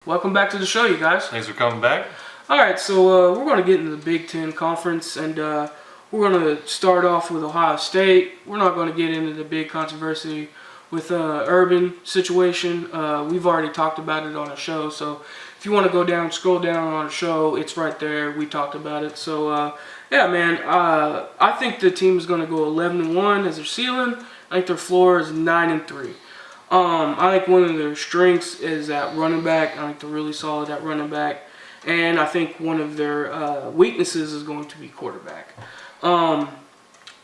Welcome back to the show, you guys. Thanks for coming back. All right, so we're going to get into the Big Ten Conference, and we're going to start off with Ohio State. We're not going to get into the big controversy with Urban situation. We've already talked about it on a show, so if you want to go down, scroll down on a show, it's right there. We talked about it. So, yeah, man, I think the team is going to go 11-1 as their ceiling. I think their floor is 9-3. I think one of their strengths is at running back. I think they're really solid at running back. And I think one of their weaknesses is going to be quarterback. But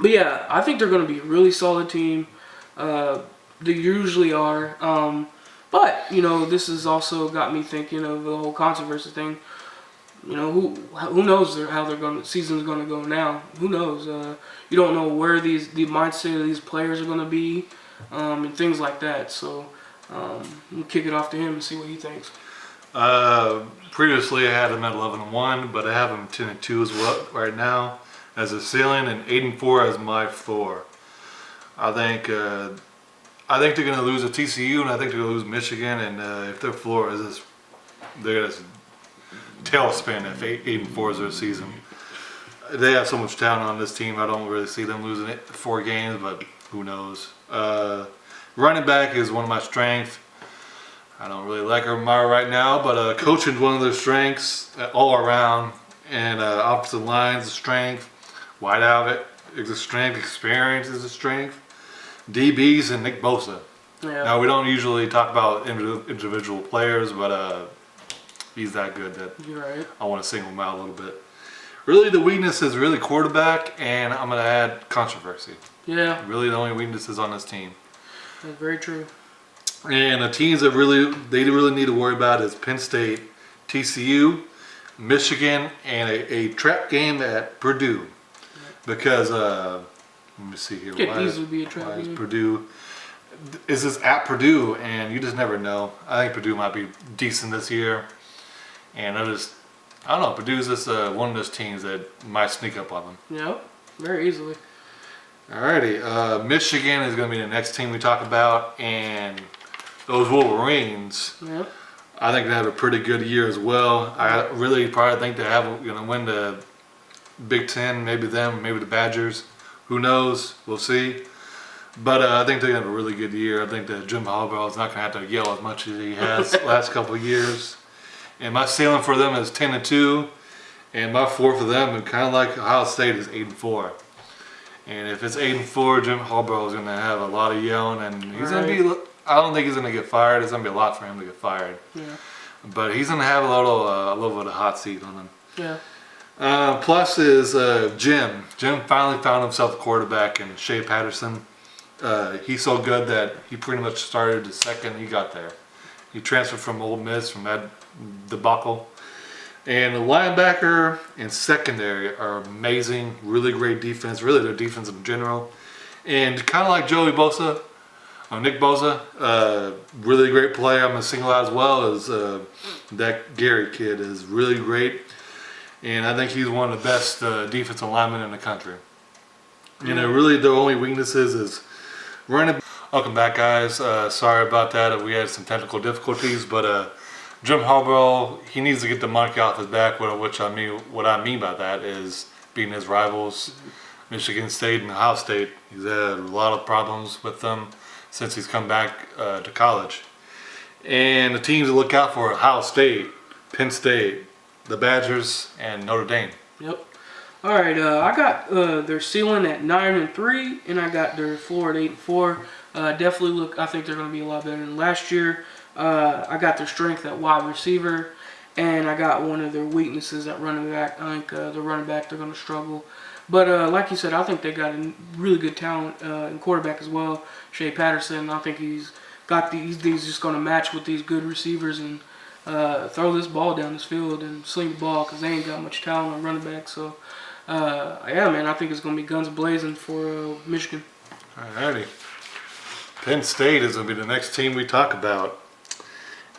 yeah, I think they're going to be a really solid team. They usually are. But, you know, this has also got me thinking of the whole controversy thing. You know, who knows how the season's going to go now? Who knows? You don't know where the mindset of these players are going to be. And things like that. So we'll kick it off to him and see what he thinks. Previously, I had them at 11-1, but I have them 10-2 as well right now as a ceiling, and 8-4 as my floor. I think they're going to lose at TCU, and I think they're going to lose Michigan. And if their floor is this, they're going to tailspin if 8-4 is their season. They have so much talent on this team. I don't really see them losing it 4 games, but who knows? Running back is one of my strengths. I don't really like Urban right now, but coaching is one of their strengths all around. And offensive line is a strength. Wide out is a strength. Experience is a strength. DBs and Nick Bosa. Yeah. Now, we don't usually talk about individual players, but he's that good that You're right. I want to single him out a little bit. Really, the weakness is really quarterback, and I'm going to add controversy. Yeah. Really, the only weaknesses on this team. That's very true. And the teams that they really need to worry about is Penn State, TCU, Michigan, and a trap game at Purdue. Because let me see here. Could easily be a trap game. Purdue? Is this at Purdue? And you just never know. I think Purdue might be decent this year. And I don't know. Purdue's just one of those teams that might sneak up on them. Yep. Very easily. Alrighty, Michigan is going to be the next team we talk about, and those Wolverines, Yep. I think they have a pretty good year as well. I really probably think they're going to win the Big Ten, maybe them, maybe the Badgers. Who knows? We'll see. But I think they're going to have a really good year. I think that Jim Harbaugh is not going to have to yell as much as he has the last couple of years. And my ceiling for them is 10-2, and my floor for them, kind of like Ohio State, is 8-4. And if it's 8-4, Jim Harbaugh is going to have a lot of yelling, and he's going to be. I don't think he's going to get fired. It's going to be a lot for him to get fired. Yeah. But he's going to have a little bit of hot seat on him. Yeah. Plus is Jim. Jim finally found himself a quarterback in Shea Patterson. He's so good that he pretty much started the second he got there. He transferred from Ole Miss from that debacle. And the linebacker and secondary are amazing, really great defense, really their defense in general. And kind of like Joey Bosa, or Nick Bosa, really great player. I'm going to single out as well as that Gary kid is really great. And I think he's one of the best defensive linemen in the country. And really the only weaknesses is running. Welcome back, guys. Sorry about that. We had some technical difficulties, but Jim Harbaugh, he needs to get the monkey off his back. What I mean by that is beating his rivals, Michigan State and Ohio State. He's had a lot of problems with them since he's come back to college. And the teams to look out for: Ohio State, Penn State, the Badgers, and Notre Dame. Yep. All right. I got their ceiling at 9-3, and I got their floor at 8-4. Definitely I think they're going to be a lot better than last year. I got their strength at wide receiver, and I got one of their weaknesses at running back. I think the running back, they're going to struggle. But like you said, I think they got a really good talent in quarterback as well. Shea Patterson, I think he's just going to match with these good receivers and throw this ball down this field and sling the ball because they ain't got much talent on running back. So, yeah, man, I think it's going to be guns blazing for Michigan. Alrighty. Penn State is going to be the next team we talk about.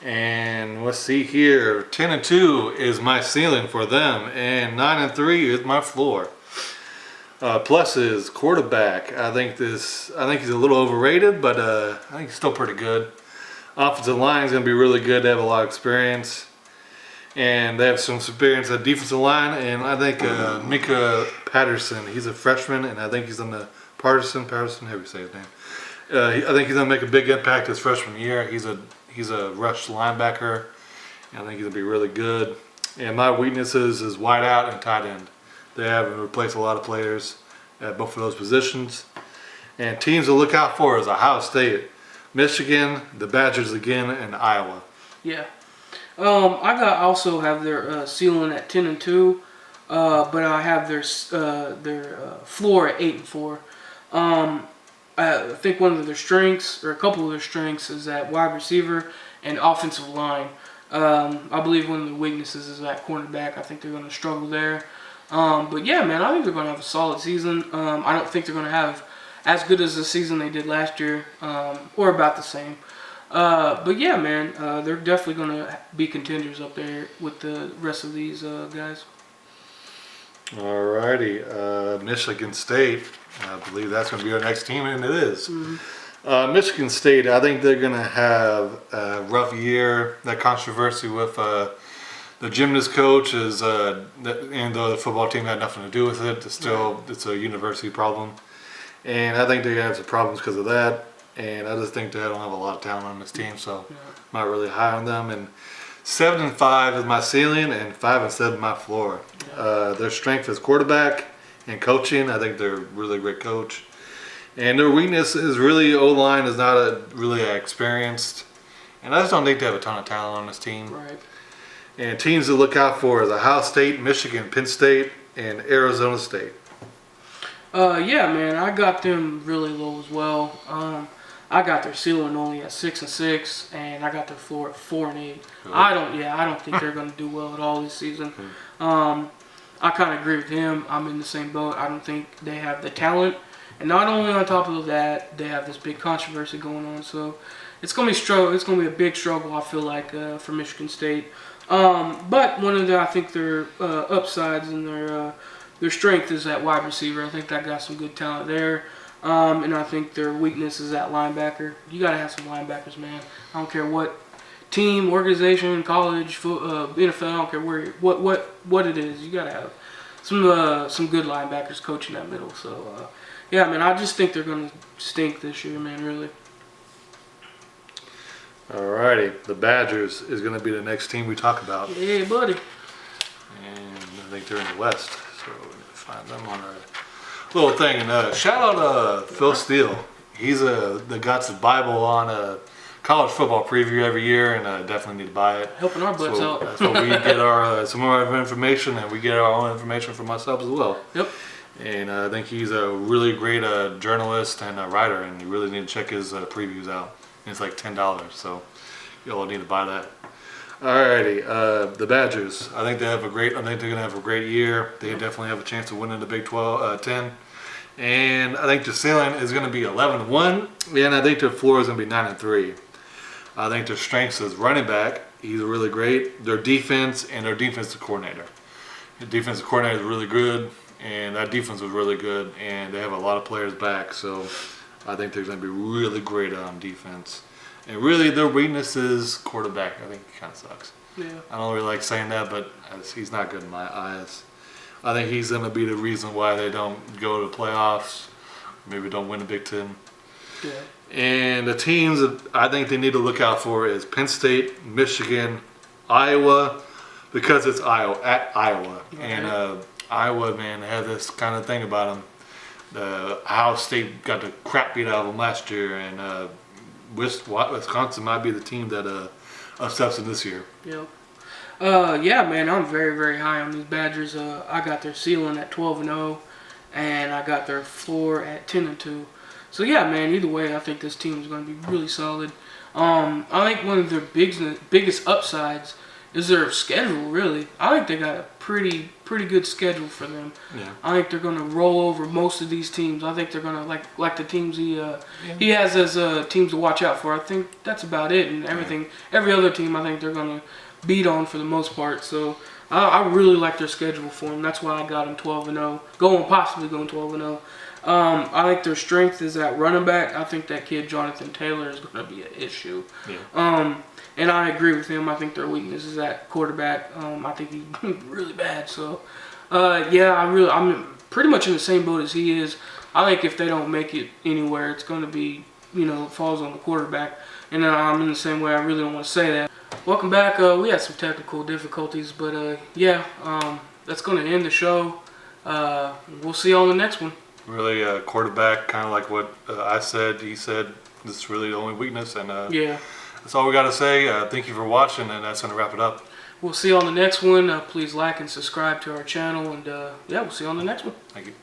And let's see here. 10-2 is my ceiling for them, and 9-3 is my floor. Plus is quarterback. I think he's a little overrated, but I think he's still pretty good. Offensive line is going to be really good. They have a lot of experience. And they have some experience at defensive line. And I think Mika Patterson, he's a freshman, and I think he's on the Patterson, how do you say his name? I think he's going to make a big impact his freshman year. He's a rush linebacker. And I think he's going to be really good. And my weaknesses is wide out and tight end. They have replaced a lot of players at both of those positions. And teams to look out for is Ohio State, Michigan, the Badgers again, and Iowa. Yeah. I also have their ceiling at 10-2, but I have their floor at 8-4. I think one of their strengths, or a couple of their strengths, is at wide receiver and offensive line. I believe one of the weaknesses is at cornerback. I think they're going to struggle there. But yeah, man, I think they're going to have a solid season. I don't think they're going to have as good as the season they did last year, or about the same. But yeah, man, they're definitely going to be contenders up there with the rest of these guys. Alrighty, Michigan State. I believe that's going to be our next team, and it is. Michigan State, I think they're going to have a rough year. That controversy with the gymnast coach is, and though the football team had nothing to do with it, it's a university problem. And I think they have some problems because of that. And I just think they don't have a lot of talent on this team, so I'm not really high on them. And 7-5 is my ceiling, and 5-7 my floor. Their strength is quarterback and coaching. I think they're a really great coach. And their weakness is really O-line is not really experienced. And I just don't think they have a ton of talent on this team. Right. And teams to look out for is Ohio State, Michigan, Penn State, and Arizona State. Yeah, man, I got them really low as well. I got their ceiling only at 6-6, and I got their floor at 4-8. Really? I don't think they're going to do well at all this season. I kind of agree with him. I'm in the same boat. I don't think they have the talent, and not only on top of that, they have this big controversy going on. So it's going to be struggle. It's going to be a big struggle. I feel like for Michigan State. But one of I think their upsides and their strength is at wide receiver. I think that got some good talent there. And I think their weakness is at linebacker. You got to have some linebackers, man. I don't care what team, organization, college, NFL. I don't care what it is. You got to have some good linebackers coaching that middle. So yeah, man, I just think they're gonna stink this year, man. Really. Alrighty, the Badgers is going to be the next team we talk about. Hey, buddy. And I think they're in the West, so we're going to find them on our little thing. And shout out Phil Steele. He's the got the Bible on a college football preview every year, and definitely need to buy it. Helping our butts out. That's where we get our some more information, and we get our own information from ourselves as well. Yep. And I think he's a really great journalist and a writer, and you really need to check his previews out. And it's like $10, so you'll need to buy that. Alrighty, the Badgers. I think they're gonna have a great year. They definitely have a chance of winning the Big 10. And I think the ceiling is going to be 11-1, and I think their floor is going to be 9-3. I think their strengths is running back. He's really great. Their defense and their defensive coordinator. The defensive coordinator is really good, and that defense was really good, and they have a lot of players back, so I think they're going to be really great on defense. And really, their weakness is quarterback. I think he kind of sucks. Yeah. I don't really like saying that, but he's not good in my eyes. I think he's going to be the reason why they don't go to the playoffs, maybe don't win the Big Ten. Yeah. And the teams that I think they need to look out for is Penn State, Michigan, Iowa, because it's Iowa. Okay. And Iowa, man, they have this kind of thing about them. Ohio State got the crap beat out of them last year, and Wisconsin might be the team that upsets them this year. Yep. Yeah, man, I'm very, very high on these Badgers. I got their ceiling at 12-0, and I got their floor at 10-2. So yeah, man, either way, I think this team is going to be really solid. I think one of their biggest upsides is their schedule. Really, I think they got a pretty good schedule for them. Yeah. I think they're going to roll over most of these teams. I think they're going to like the teams he has as teams to watch out for. I think that's about it. And every other team, I think they're going to beat on for the most part. So I really like their schedule for them. That's why I got them 12-0, possibly going 12-0. I think their strength is at running back. I think that kid Jonathan Taylor is going to be an issue. Yeah. And I agree with him. I think their weakness is at quarterback. I think he's really bad. So, I'm pretty much in the same boat as he is. I think if they don't make it anywhere, it's going to be, falls on the quarterback. And I'm in the same way. I really don't want to say that. Welcome back. We had some technical difficulties, but that's going to end the show. We'll see you on the next one. Really, quarterback, kind of like what I said, he said, this is really the only weakness. And that's all we got to say. Thank you for watching, and that's going to wrap it up. We'll see you on the next one. Please like and subscribe to our channel, and we'll see you on the next one. Thank you.